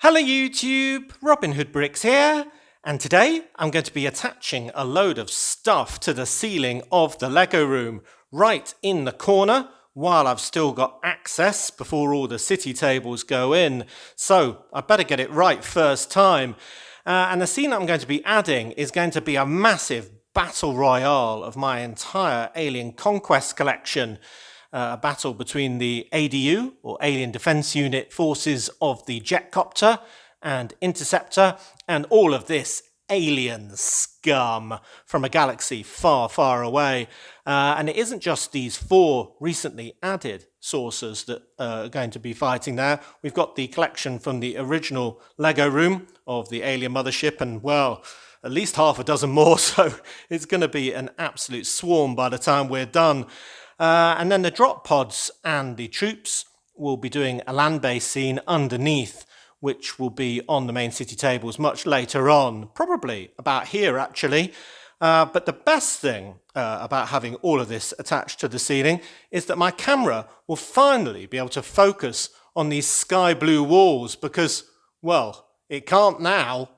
Hello YouTube, Robin Hood Bricks here, and today I'm going to be attaching a load of stuff to the ceiling of the Lego room right in the corner while I've still got access before all the city tables go in. So I better get it right first time. And the scene I'm going to be adding is going to be a massive battle royale of my entire Alien Conquest collection. A battle between the ADU, or Alien Defense Unit, forces of the Jetcopter and Interceptor, and all of this alien scum from a galaxy far, far away. And it isn't just these 4 recently added saucers that are going to be fighting there. We've got the collection from the original Lego room of the alien mothership, and well, at least half a dozen more, so it's going to be an absolute swarm by the time we're done. And then the drop pods and the troops will be doing a land-based scene underneath, which will be on the main city tables much later on, probably about here actually. But the best thing about having all of this attached to the ceiling is that my camera will finally be able to focus on these sky blue walls because, well, it can't now.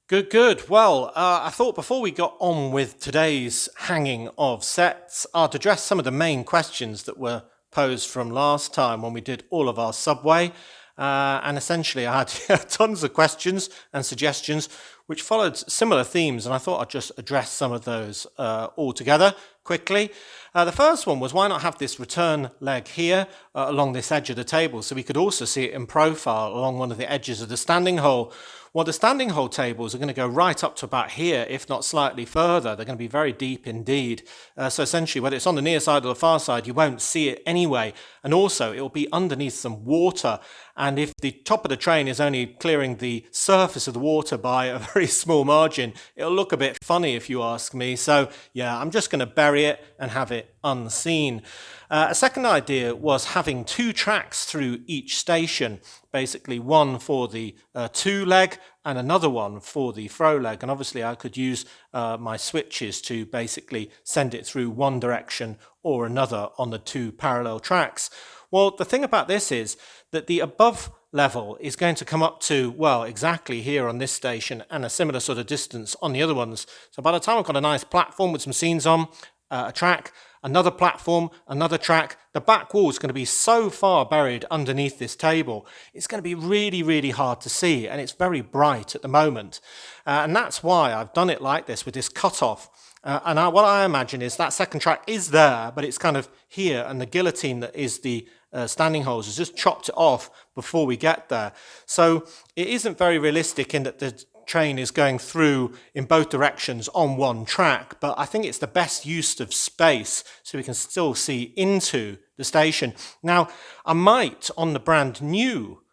Good. Well, I thought before we got on with today's hanging of sets, I'd address some of the main questions that were posed from last time when we did all of our subway. And essentially I had tons of questions and suggestions which followed similar themes, and I thought I'd just address some of those all together quickly. The first one was, why not have this return leg here along this edge of the table so we could also see it in profile along one of the edges of the standing hole? Well, the standing hole tables are going to go right up to about here, if not slightly further. They're going to be very deep indeed. So essentially, whether it's on the near side or the far side, you won't see it anyway. And also, it will be underneath some water. And if the top of the train is only clearing the surface of the water by a very small margin, it'll look a bit funny if you ask me. So yeah, I'm just going to bury it and have it unseen. A second idea was having 2 tracks through each station, basically one for the to leg and another one for the fro leg. And obviously I could use my switches to basically send it through one direction or another on the 2 parallel tracks. Well, the thing about this is that the above level is going to come up to, well, exactly here on this station and a similar sort of distance on the other ones. So by the time I've got a nice platform with some scenes on, a track, another platform, another track, the back wall is going to be so far buried underneath this table, it's going to be really, really hard to see, and it's very bright at the moment. And that's why I've done it like this with this cutoff. What I imagine is that second track is there, but it's kind of here, and the guillotine that is the standing holes has just chopped it off before we get there. So it isn't very realistic in that the train is going through in both directions on one track, but I think it's the best use of space so we can still see into the station. Now, I might, on the brand new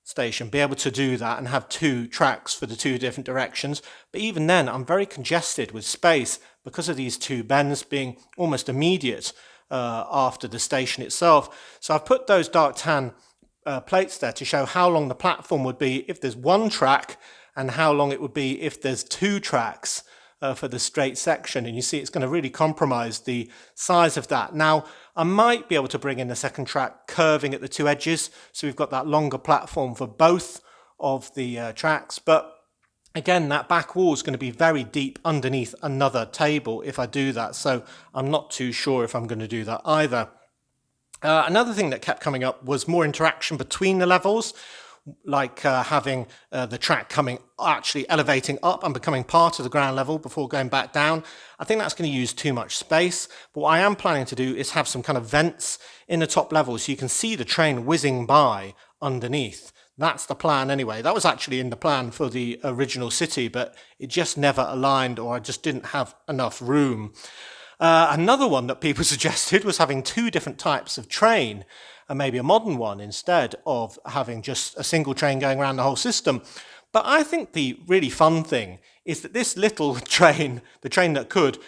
station, be able to do that and have 2 tracks for the 2 different directions, but even then I'm very congested with space because of these 2 bends being almost immediate after the station itself. So I've put those dark tan plates there to show how long the platform would be if there's 1 track and how long it would be if there's 2 tracks for the straight section. And you see it's going to really compromise the size of that. Now, I might be able to bring in the second track curving at the 2 edges, so we've got that longer platform for both of the tracks. But again, that back wall is going to be very deep underneath another table if I do that, so I'm not too sure if I'm going to do that either. Another thing that kept coming up was more interaction between the levels, like having the track actually elevating up and becoming part of the ground level before going back down. I think that's going to use too much space, but what I am planning to do is have some kind of vents in the top level so you can see the train whizzing by underneath. That's the plan anyway. That was actually in the plan for the original city, but it just never aligned, or I just didn't have enough room. Another one that people suggested was having 2 different types of train, and maybe a modern one instead of having just a single train going around the whole system. But I think the really fun thing is that this little train, the train that could,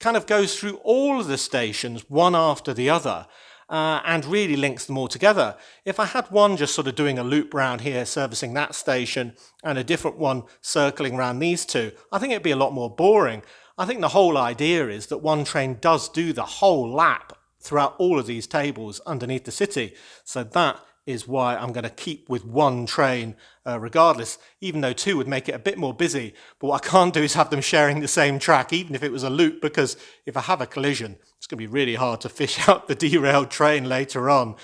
kind of goes through all of the stations one after the other. And really links them all together. If I had one just sort of doing a loop round here servicing that station and a different one circling around these 2, I think it'd be a lot more boring. I think the whole idea is that one train does do the whole lap throughout all of these tables underneath the city. So that is why I'm going to keep with one train regardless, even though two would make it a bit more busy. But what I can't do is have them sharing the same track, even if it was a loop, because if I have a collision, it's going to be really hard to fish out the derailed train later on.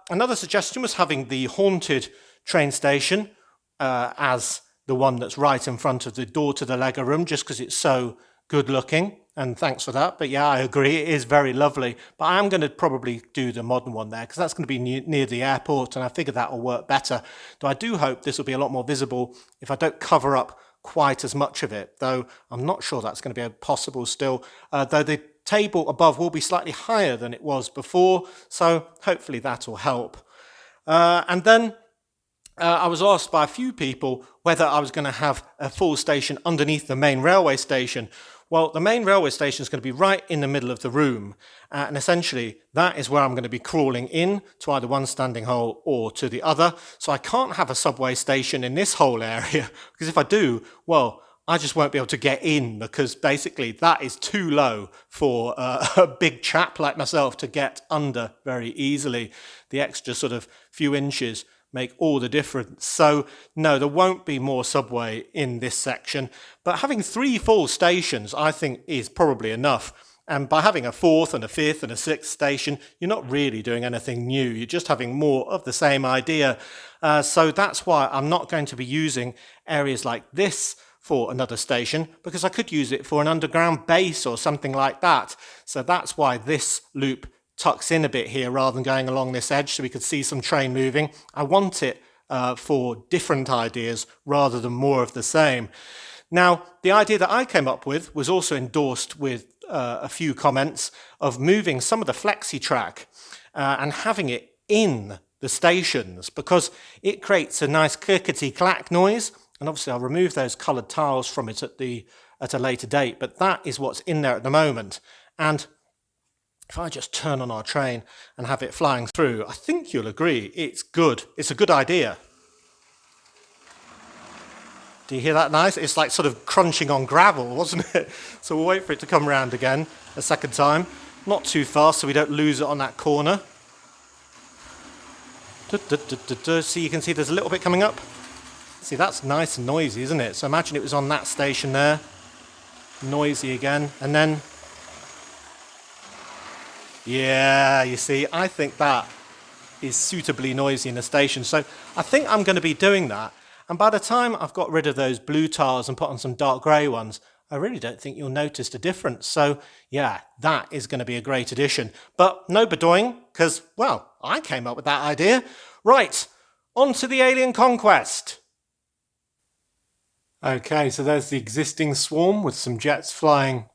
Another suggestion was having the haunted train station as the one that's right in front of the door to the Lego room, just because it's so good looking. And thanks for that. But yeah, I agree, it is very lovely. But I am going to probably do the modern one there, because that's going to be near the airport, and I figure that will work better. Though I do hope this will be a lot more visible if I don't cover up quite as much of it, though I'm not sure that's going to be possible still, though the table above will be slightly higher than it was before, so hopefully that will help. And then I was asked by a few people whether I was going to have a full station underneath the main railway station. Well, the main railway station is going to be right in the middle of the room, and essentially that is where I'm going to be crawling in to either one standing hole or to the other. So I can't have a subway station in this whole area, because if I do, well, I just won't be able to get in, because basically that is too low for a big chap like myself to get under very easily. The extra sort of few inches make all the difference. So no, there won't be more subway in this section, but having 3 full stations I think is probably enough. And by having a 4th and a 5th and a 6th station, you're not really doing anything new, you're just having more of the same idea. So that's why I'm not going to be using areas like this for another station, because I could use it for an underground base or something like that. So that's why this loop tucks in a bit here rather than going along this edge so we could see some train moving. I want it for different ideas rather than more of the same. Now, the idea that I came up with was also endorsed with a few comments of moving some of the flexi track and having it in the stations, because it creates a nice clickety-clack noise. And obviously I'll remove those coloured tiles from it at a later date, but that is what's in there at the moment. And if I just turn on our train and have it flying through, I think you'll agree it's good. It's a good idea. Do you hear that nice? It's like sort of crunching on gravel, wasn't it? So we'll wait for it to come around again a second time. Not too fast so we don't lose it on that corner. So you can see there's a little bit coming up. See, that's nice and noisy, isn't it? So imagine it was on that station there. Noisy again. And then, yeah, you see, I think that is suitably noisy in a station. So I think I'm going to be doing that. And by the time I've got rid of those blue tiles and put on some dark grey ones, I really don't think you'll notice the difference. So yeah, that is going to be a great addition. But no bedoing, because, well, I came up with that idea. Right, on to the Alien Conquest. Okay, so there's the existing swarm with some jets flying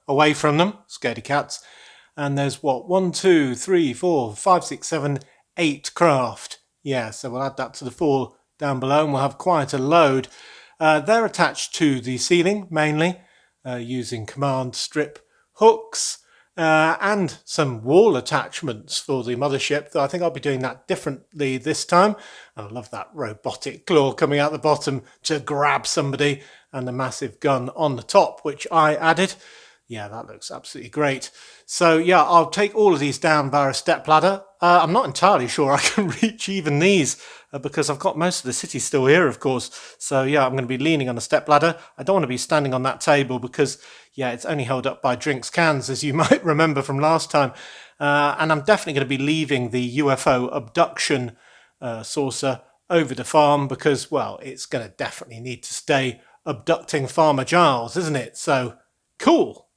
away from them, scaredy cats. And there's what, 1, 2, 3, 4, 5, 6, 7, 8 craft. Yeah, so we'll add that to the 4 down below and we'll have quite a load. They're attached to the ceiling mainly using command strip hooks and some wall attachments for the mothership, though I think I'll be doing that differently this time. I love that robotic claw coming out the bottom to grab somebody and the massive gun on the top, which I added. Yeah, that looks absolutely great. So yeah, I'll take all of these down via a step ladder. I'm not entirely sure I can reach even these because I've got most of the city still here, of course. So yeah, I'm going to be leaning on a step ladder. I don't want to be standing on that table because, yeah, it's only held up by drinks cans, as you might remember from last time. And I'm definitely going to be leaving the UFO abduction saucer over the farm because, well, it's going to definitely need to stay abducting Farmer Giles, isn't it? So, cool.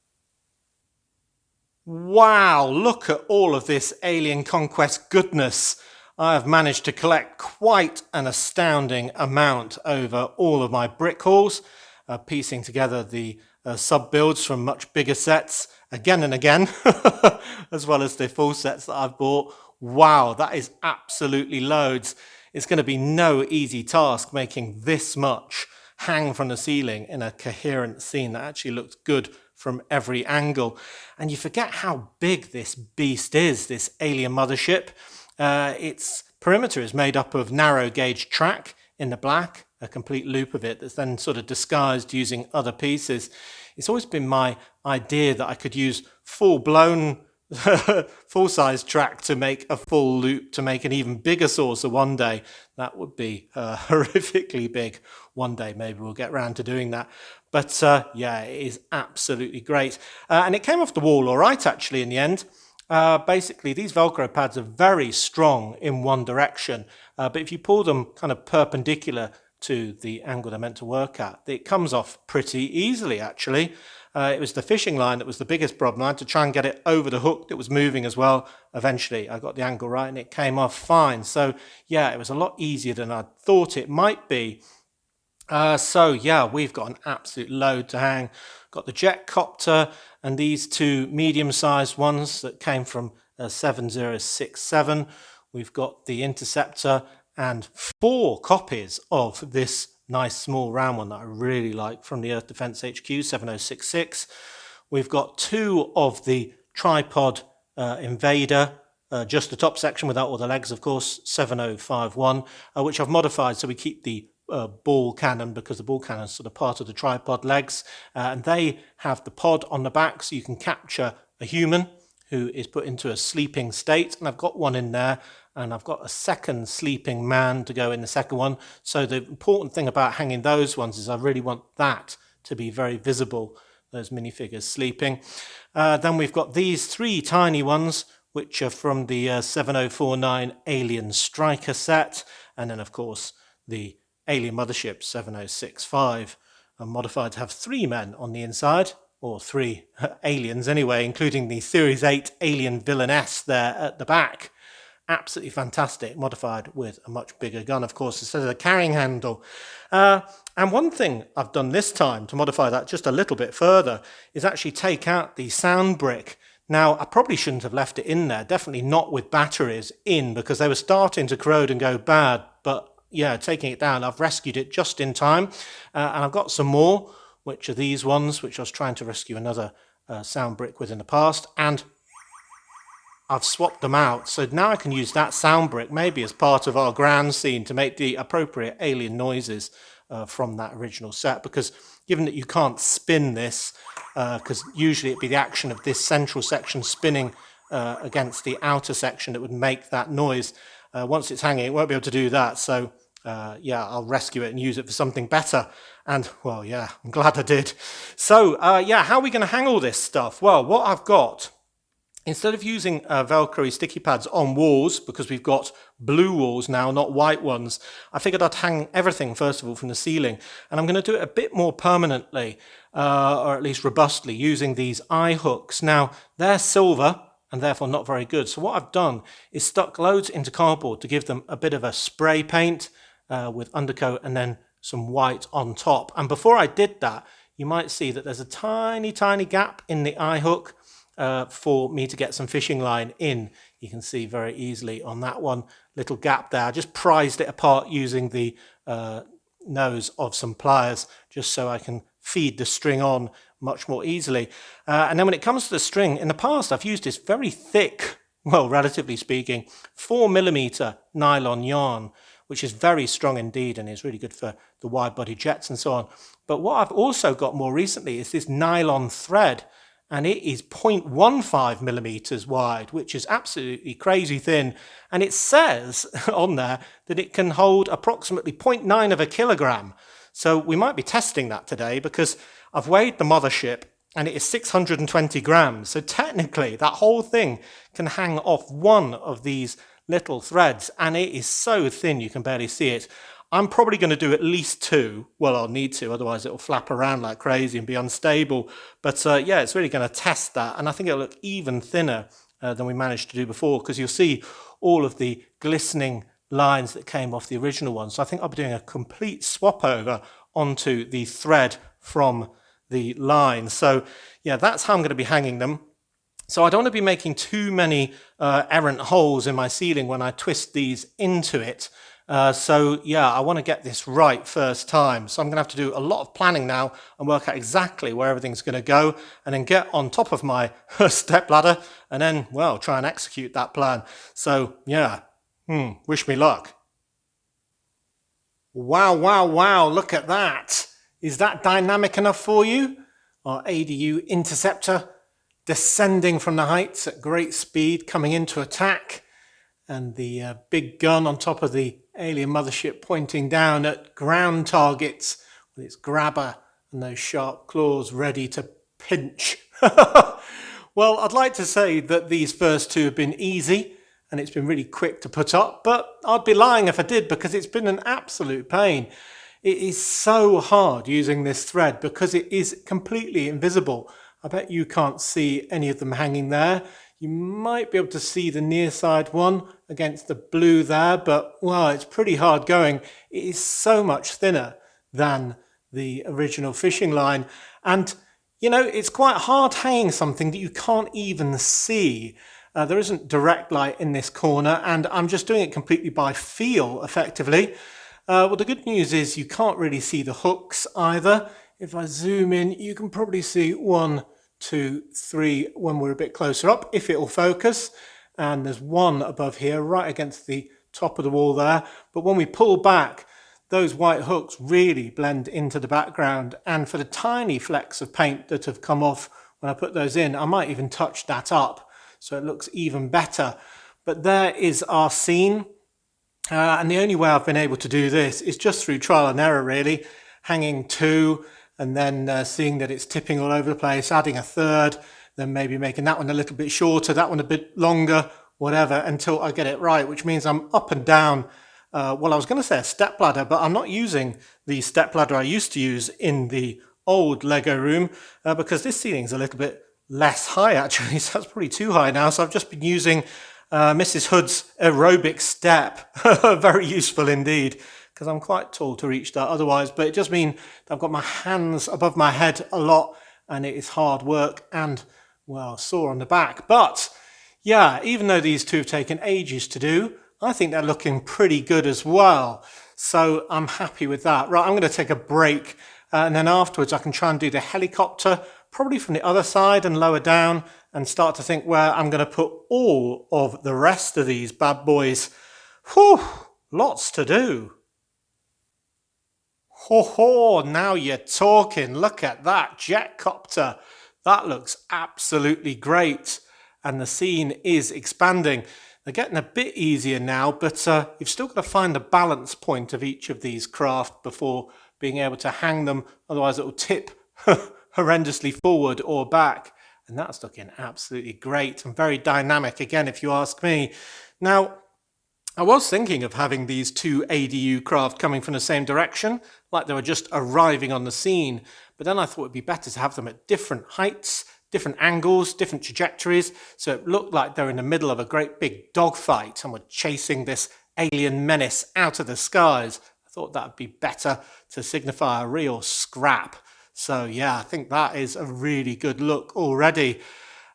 Wow, look at all of this Alien Conquest goodness. I have managed to collect quite an astounding amount over all of my brick hauls, piecing together the sub-builds from much bigger sets again and again, as well as the full sets that I've bought. Wow, that is absolutely loads. It's going to be no easy task making this much hang from the ceiling in a coherent scene that actually looks good from every angle. And you forget how big this beast is, this alien mothership. Its perimeter is made up of narrow gauge track in the black, a complete loop of it that's then sort of disguised using other pieces. It's always been my idea that I could use full-blown full-size track to make a full loop to make an even bigger saucer one day. That would be horrifically big. One day maybe we'll get round to doing that. But yeah, it is absolutely great. And it came off the wall all right, actually, in the end. Basically, these Velcro pads are very strong in one direction, but if you pull them kind of perpendicular to the angle they're meant to work at, it comes off pretty easily, actually. It was the fishing line that was the biggest problem. I had to try and get it over the hook that was moving as well. Eventually, I got the angle right and it came off fine. So, yeah, it was a lot easier than I thought it might be. So, yeah, we've got an absolute load to hang. Got the jet copter and these two medium-sized ones that came from 7067. We've got the interceptor and 4 copies of this nice small round one that I really like from the Earth Defence HQ 7066. We've got 2 of the tripod Invader, just the top section without all the legs, of course, 7051, which I've modified so we keep the ball cannon, because the ball cannon is sort of part of the tripod legs, and they have the pod on the back so you can capture a human who is put into a sleeping state, and I've got one in there, and I've got a second sleeping man to go in the second one. So the important thing about hanging those ones is I really want that to be very visible, those minifigures sleeping. Then we've got these 3 tiny ones, which are from the 7049 Alien Striker set, and then of course the Alien Mothership 7065 are modified to have 3 men on the inside, or 3 aliens anyway, including the Series 8 Alien Villainess there at the back. Absolutely fantastic, modified with a much bigger gun, of course, instead of the carrying handle. And one thing I've done this time to modify that just a little bit further is actually take out the sound brick. Now, I probably shouldn't have left it in there, definitely not with batteries in, because they were starting to corrode and go bad, but yeah, taking it down, I've rescued it just in time, and I've got some more, which are these ones, which I was trying to rescue another sound brick with in the past, and I've swapped them out, so now I can use that sound brick maybe as part of our ground scene to make the appropriate alien noises from that original set, because given that you can't spin this, because usually it'd be the action of this central section spinning against the outer section that would make that noise. Once it's hanging, it won't be able to do that, so yeah, I'll rescue it and use it for something better. And, well, yeah, I'm glad I did. So, yeah, how are we going to hang all this stuff? Well, what I've got, instead of using Velcro sticky pads on walls, because we've got blue walls now, not white ones, I figured I'd hang everything, first of all, from the ceiling. And I'm going to do it a bit more permanently, or at least robustly, using these eye hooks. Now, they're silver, and therefore not very good. So what I've done is stuck loads into cardboard to give them a bit of a spray paint with undercoat and then some white on top. And before I did that, you might see that there's a tiny, tiny gap in the eye hook for me to get some fishing line in. You can see very easily on that one little gap there. I just prized it apart using the nose of some pliers just so I can feed the string on much more easily. And then when it comes to the string, in the past I've used this very thick, well, relatively speaking, 4mm nylon yarn, which is very strong indeed and is really good for the wide-body jets and so on. But what I've also got more recently is this nylon thread, and it is 0.15mm wide, which is absolutely crazy thin. And it says on there that it can hold approximately 0.9 of a kilogram. So we might be testing that today, because I've weighed the mothership and it is 620 grams. So technically that whole thing can hang off one of these little threads, and it is so thin you can barely see it. I'm probably going to do at least 2. Well, I'll need to, otherwise it'll flap around like crazy and be unstable. But yeah, it's really going to test that, and I think it'll look even thinner than we managed to do before, because you'll see all of the glistening lines that came off the original one. So I think I'll be doing a complete swap over onto the thread from the line. So yeah, that's how I'm going to be hanging them. So I don't want to be making too many errant holes in my ceiling when I twist these into it. So yeah, I want to get this right first time. So I'm going to have to do a lot of planning now and work out exactly where everything's going to go, and then get on top of my step ladder and then, well, try and execute that plan. So yeah, wish me luck. Wow, wow, wow, look at that. Is that dynamic enough for you? Our ADU interceptor descending from the heights at great speed, coming into attack, and the big gun on top of the alien mothership pointing down at ground targets with its grabber and those sharp claws ready to pinch. Well, I'd like to say that these first two have been easy and it's been really quick to put up, but I'd be lying if I did, because it's been an absolute pain. It is so hard using this thread because it is completely invisible. I bet you can't see any of them hanging there. You might be able to see the near side one against the blue there, but well, it's pretty hard going. It is so much thinner than the original fishing line. And, you know, it's quite hard hanging something that you can't even see. There isn't direct light in this corner, and I'm just doing it completely by feel, effectively. Well, the good news is you can't really see the hooks either. If I zoom in, you can probably see 1, 2, 3 when we're a bit closer up, if it will focus. And there's one above here, right against the top of the wall there. But when we pull back, those white hooks really blend into the background. And for the tiny flecks of paint that have come off when I put those in, I might even touch that up so it looks even better. But there is our scene. And the only way I've been able to do this is just through trial and error, really. Hanging 2 and then seeing that it's tipping all over the place, adding a 3rd, then maybe making that one a little bit shorter, that one a bit longer, whatever, until I get it right, which means I'm up and down. Well, I was going to say a step ladder, but I'm not using the step ladder I used to use in the old Lego room because this ceiling's a little bit less high, actually, so that's probably too high now. So I've just been using Mrs. Hood's aerobic step. Very useful indeed, because I'm quite tall to reach that otherwise, but it just means I've got my hands above my head a lot, and it is hard work and, well, sore on the back. But yeah, even though these two have taken ages to do, I think they're looking pretty good as well. So I'm happy with that. Right, I'm going to take a break, and then afterwards I can try and do the helicopter, probably from the other side and lower down, and start to think where I'm going to put all of the rest of these bad boys. Whew, lots to do. Ho ho, now you're talking. Look at that jet copter. That looks absolutely great. And the scene is expanding. They're getting a bit easier now, but you've still got to find the balance point of each of these craft before being able to hang them. Otherwise it will tip horrendously forward or back. And that's looking absolutely great and very dynamic again, if you ask me. Now, I was thinking of having these two ADU craft coming from the same direction, like they were just arriving on the scene. But then I thought it'd be better to have them at different heights, different angles, different trajectories, so it looked like they're in the middle of a great big dogfight and were chasing this alien menace out of the skies. I thought that would be better to signify a real scrap. So yeah, I think that is a really good look already.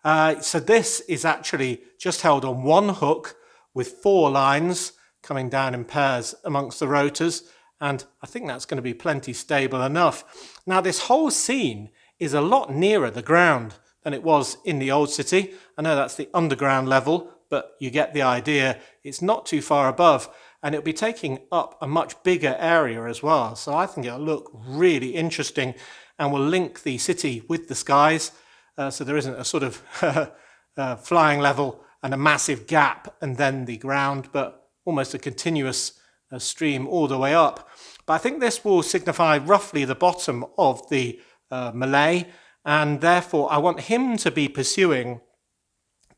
So this is actually just held on one hook with 4 lines coming down in pairs amongst the rotors, and I think that's going to be plenty stable enough. Now this whole scene is a lot nearer the ground than it was in the old city. I know that's the underground level, but you get the idea. It's not too far above, and it'll be taking up a much bigger area as well. So I think it'll look really interesting, and will link the city with the skies, so there isn't a sort of flying level and a massive gap and then the ground, but almost a continuous stream all the way up. But I think this will signify roughly the bottom of the Malay, and therefore I want him to be pursuing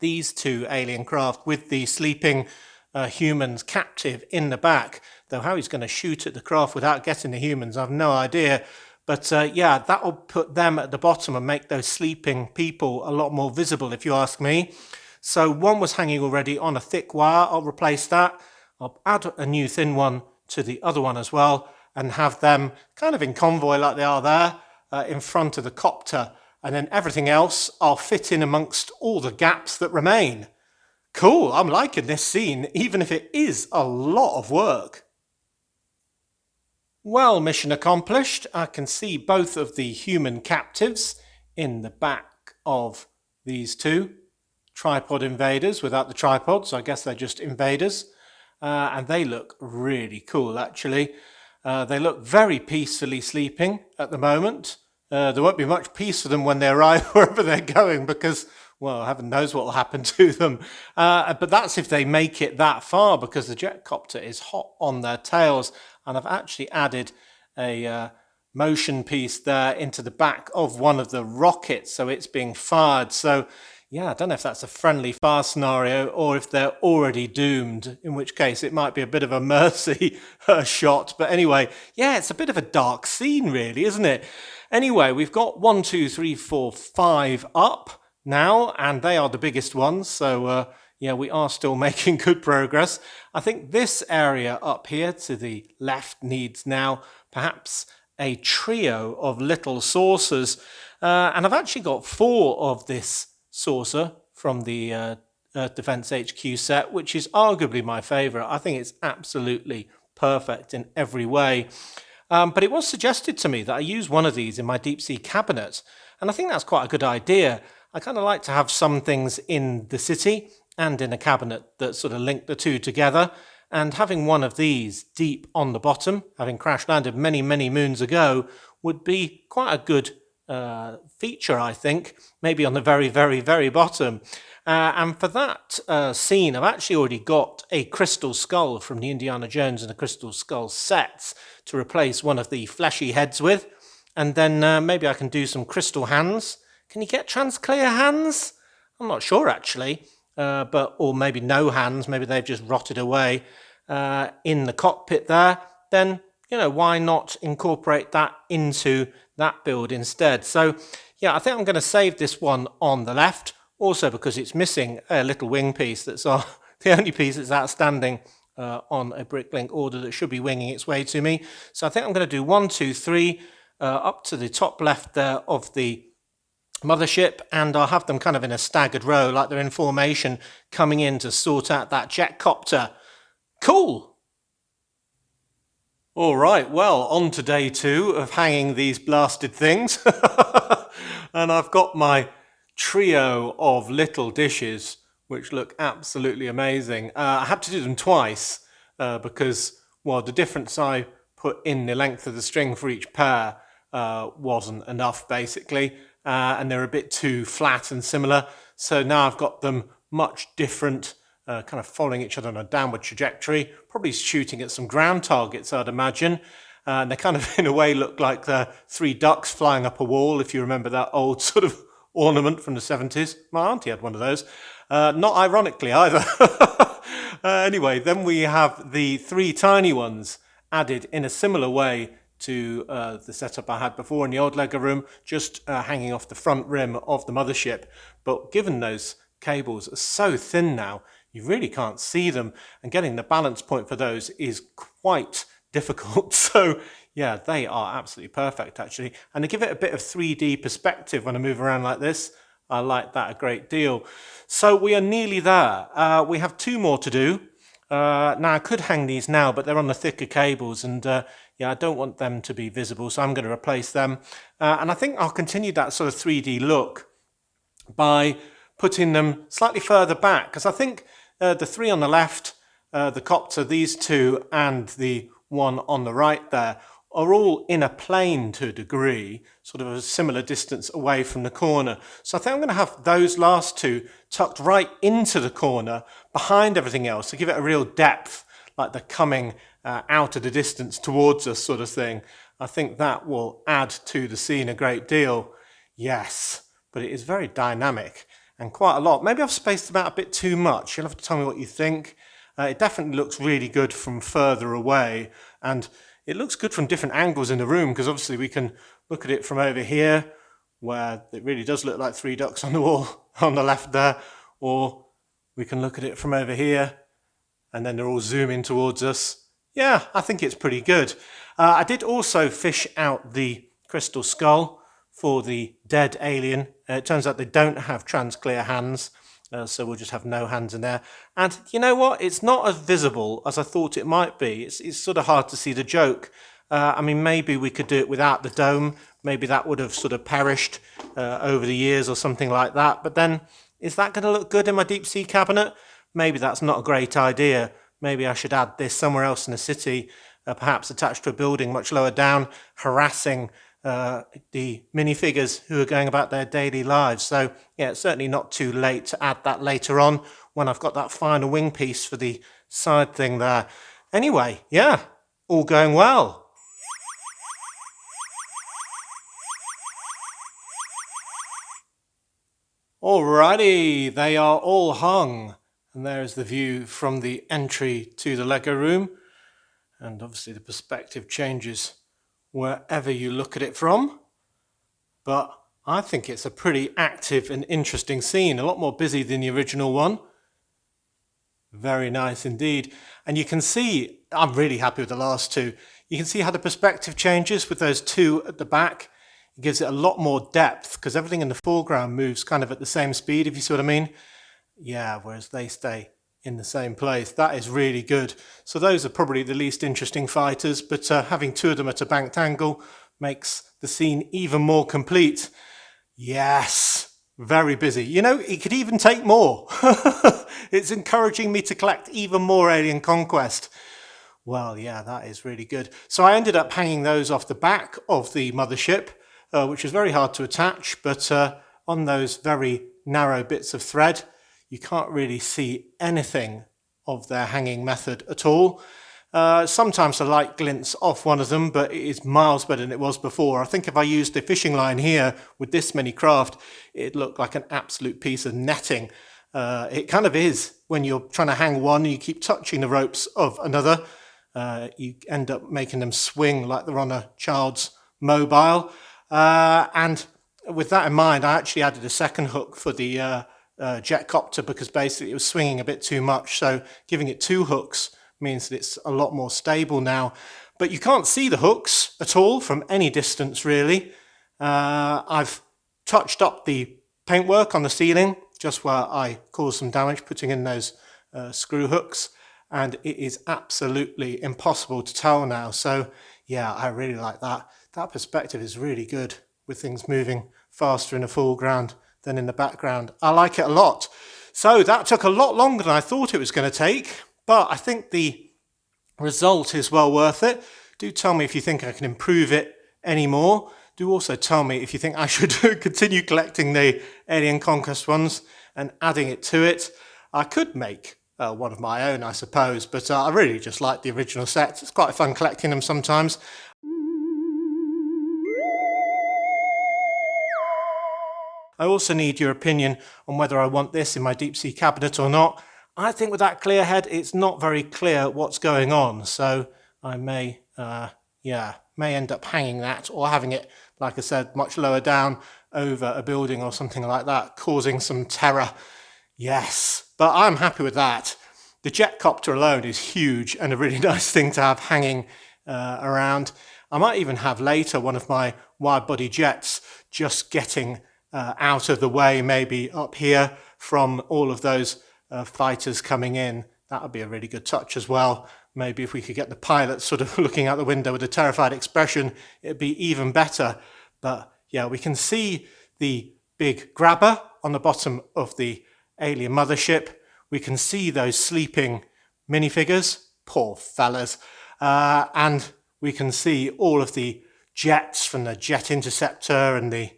these two alien craft with the sleeping humans captive in the back. Though how he's going to shoot at the craft without getting the humans, I've no idea. But yeah, that will put them at the bottom and make those sleeping people a lot more visible, if you ask me. So one was hanging already on a thick wire. I'll replace that. I'll add a new thin one to the other one as well, and have them kind of in convoy like they are there in front of the copter. And then everything else I'll fit in amongst all the gaps that remain. Cool, I'm liking this scene, even if it is a lot of work. Well, mission accomplished. I can see both of the human captives in the back of these two tripod invaders without the tripod, so I guess they're just invaders. And they look really cool, actually. They look very peacefully sleeping at the moment. There won't be much peace for them when they arrive wherever they're going, because, well, heaven knows what will happen to them. But that's if they make it that far, because the jet copter is hot on their tails. And I've actually added a motion piece there into the back of one of the rockets, so it's being fired. So yeah, I don't know if that's a friendly fire scenario or if they're already doomed, in which case it might be a bit of a mercy shot. But anyway, yeah, it's a bit of a dark scene, really, isn't it? Anyway, we've got 1, 2, 3, 4, 5 up now, and they are the biggest ones. So yeah, we are still making good progress. I think this area up here to the left needs now perhaps a trio of little saucers. And I've actually got 4 of this saucer from the Earth Defense HQ set, which is arguably my favourite. I think it's absolutely perfect in every way. But it was suggested to me that I use one of these in my deep sea cabinet, and I think that's quite a good idea. I kind of like to have some things in the city and in a cabinet that sort of link the two together, and having one of these deep on the bottom, having crash landed many, many moons ago, would be quite a good feature, I think, maybe on the very, very, very bottom. And for that scene, I've actually already got a crystal skull from the Indiana Jones and the Crystal Skull sets to replace one of the fleshy heads with. And then maybe I can do some crystal hands. Can you get transclear hands? I'm not sure, actually. Or maybe no hands, maybe they've just rotted away in the cockpit there. Then, why not incorporate that into that build instead? So, yeah, I think I'm going to save this one on the left, also because it's missing a little wing piece that's the only piece that's outstanding on a Bricklink order that should be winging its way to me. So I think I'm going to do 1, 2, 3 up to the top left there of the mothership, and I'll have them kind of in a staggered row, like they're in formation, coming in to sort out that jet copter. Cool! All right, well, on to day 2 of hanging these blasted things. And I've got my trio of little dishes, which look absolutely amazing. I had to do them twice because, well, the difference I put in the length of the string for each pair wasn't enough, basically. And they're a bit too flat and similar. So now I've got them much different, kind of following each other on a downward trajectory, probably shooting at some ground targets, I'd imagine. And they kind of, in a way, look like the 3 ducks flying up a wall, if you remember that old sort of ornament from the 70s. My auntie had one of those. Not ironically either. Anyway, then we have the 3 tiny ones added in a similar way to the setup I had before in the old Lego room, just hanging off the front rim of the mothership. But given those cables are so thin now, you really can't see them, and getting the balance point for those is quite difficult. So yeah, they are absolutely perfect, actually. And to give it a bit of 3D perspective when I move around like this, I like that a great deal. So we are nearly there. We have 2 more to do. Now I could hang these now, but they're on the thicker cables, and yeah, I don't want them to be visible, so I'm going to replace them. And I think I'll continue that sort of 3D look by putting them slightly further back, because I think the 3 on the left, the copter, these 2, and the one on the right there are all in a plane to a degree, sort of a similar distance away from the corner. So I think I'm going to have those last 2 tucked right into the corner behind everything else to give it a real depth, like they're coming out of the distance towards us sort of thing. I think that will add to the scene a great deal. Yes, but it is very dynamic and quite a lot. Maybe I've spaced them out a bit too much. You'll have to tell me what you think. It definitely looks really good from further away, and it looks good from different angles in the room, because obviously we can look at it from over here, where it really does look like 3 ducks on the wall on the left there, or we can look at it from over here, and then they're all zooming towards us. Yeah, I think it's pretty good. I did also fish out the crystal skull for the dead alien. It turns out they don't have transclear hands, so we'll just have no hands in there. And you know what? It's not as visible as I thought it might be. It's sort of hard to see the joke. I mean, maybe we could do it without the dome. Maybe that would have sort of perished over the years or something like that. But then, is that going to look good in my deep sea cabinet? Maybe that's not a great idea. Maybe I should add this somewhere else in the city, perhaps attached to a building much lower down, harassing the minifigures who are going about their daily lives. So yeah, it's certainly not too late to add that later on when I've got that final wing piece for the side thing there. Anyway, yeah, all going well. Alrighty, they are all hung. And there's the view from the entry to the Lego room. And obviously the perspective changes wherever you look at it from. But I think it's a pretty active and interesting scene, a lot more busy than the original one. Very nice indeed. And you can see, I'm really happy with the last two. You can see how the perspective changes with those two at the back. It gives it a lot more depth because everything in the foreground moves kind of at the same speed, if you see what I mean. Yeah, whereas they stay in the same place. That is really good. So those are probably the least interesting fighters, but having two of them at a banked angle makes the scene even more complete. Yes, very busy. You know, it could even take more. It's encouraging me to collect even more Alien Conquest. Well, yeah, that is really good. So I ended up hanging those off the back of the mothership, which was very hard to attach, but on those very narrow bits of thread, you can't really see anything of their hanging method at all. Sometimes the light glints off one of them, but it is miles better than it was before. I think if I used the fishing line here with this many craft, it'd look like an absolute piece of netting. It kind of is when you're trying to hang one and you keep touching the ropes of another. You end up making them swing like they're on a child's mobile. And with that in mind, I actually added a second hook for the jet copter because basically it was swinging a bit too much. So giving it two hooks means that it's a lot more stable now. But you can't see the hooks at all from any distance, really. I've touched up the paintwork on the ceiling just where I caused some damage putting in those screw hooks, and it is absolutely impossible to tell now. So yeah, I really like that. That perspective is really good with things moving faster in the foreground than in the background. I like it a lot. So that took a lot longer than I thought it was going to take, but I think the result is well worth it. Do tell me if you think I can improve it any more. Do also tell me if you think I should continue collecting the Alien Conquest ones and adding it to it. I could make one of my own, I suppose, but I really just like the original sets. It's quite fun collecting them sometimes. I also need your opinion on whether I want this in my deep sea cabinet or not. I think with that clear head, it's not very clear what's going on, so I may end up hanging that or having it, like I said, much lower down over a building or something like that, causing some terror. Yes, but I'm happy with that. The jet copter alone is huge and a really nice thing to have hanging around. I might even have later one of my wide body jets just getting out of the way, maybe up here from all of those fighters coming in. That would be a really good touch as well. Maybe if we could get the pilot sort of looking out the window with a terrified expression, it'd be even better. But yeah, we can see the big grabber on the bottom of the alien mothership. We can see those sleeping minifigures, poor fellas. And we can see all of the jets from the jet interceptor and the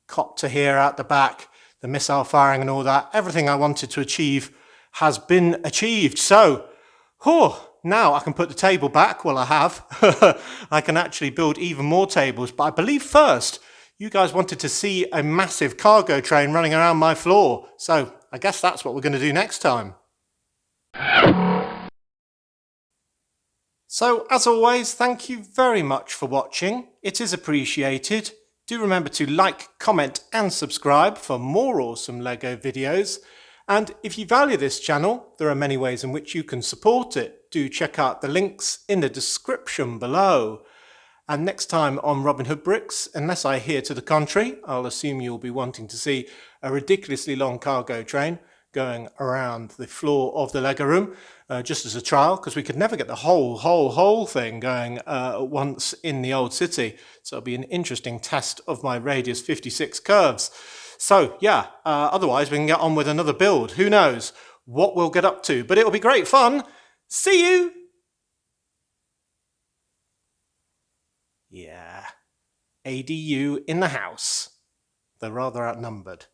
copter here out the back, the missile firing and all that. Everything I wanted to achieve has been achieved. So, now I can put the table back. Well, I have. I can actually build even more tables. But I believe first, you guys wanted to see a massive cargo train running around my floor. So I guess that's what we're going to do next time. So, as always, thank you very much for watching. It is appreciated. Do remember to like, comment and subscribe for more awesome LEGO videos. And if you value this channel, there are many ways in which you can support it. Do check out the links in the description below. And next time on Robin Hood Bricks, unless I hear to the contrary, I'll assume you'll be wanting to see a ridiculously long cargo train going around the floor of the Lego room, just as a trial, because we could never get the whole thing going at once in the old city. So it'll be an interesting test of my radius 56 curves. So yeah, otherwise we can get on with another build. Who knows what we'll get up to, but it'll be great fun. See you! Yeah. ADU in the house. They're rather outnumbered.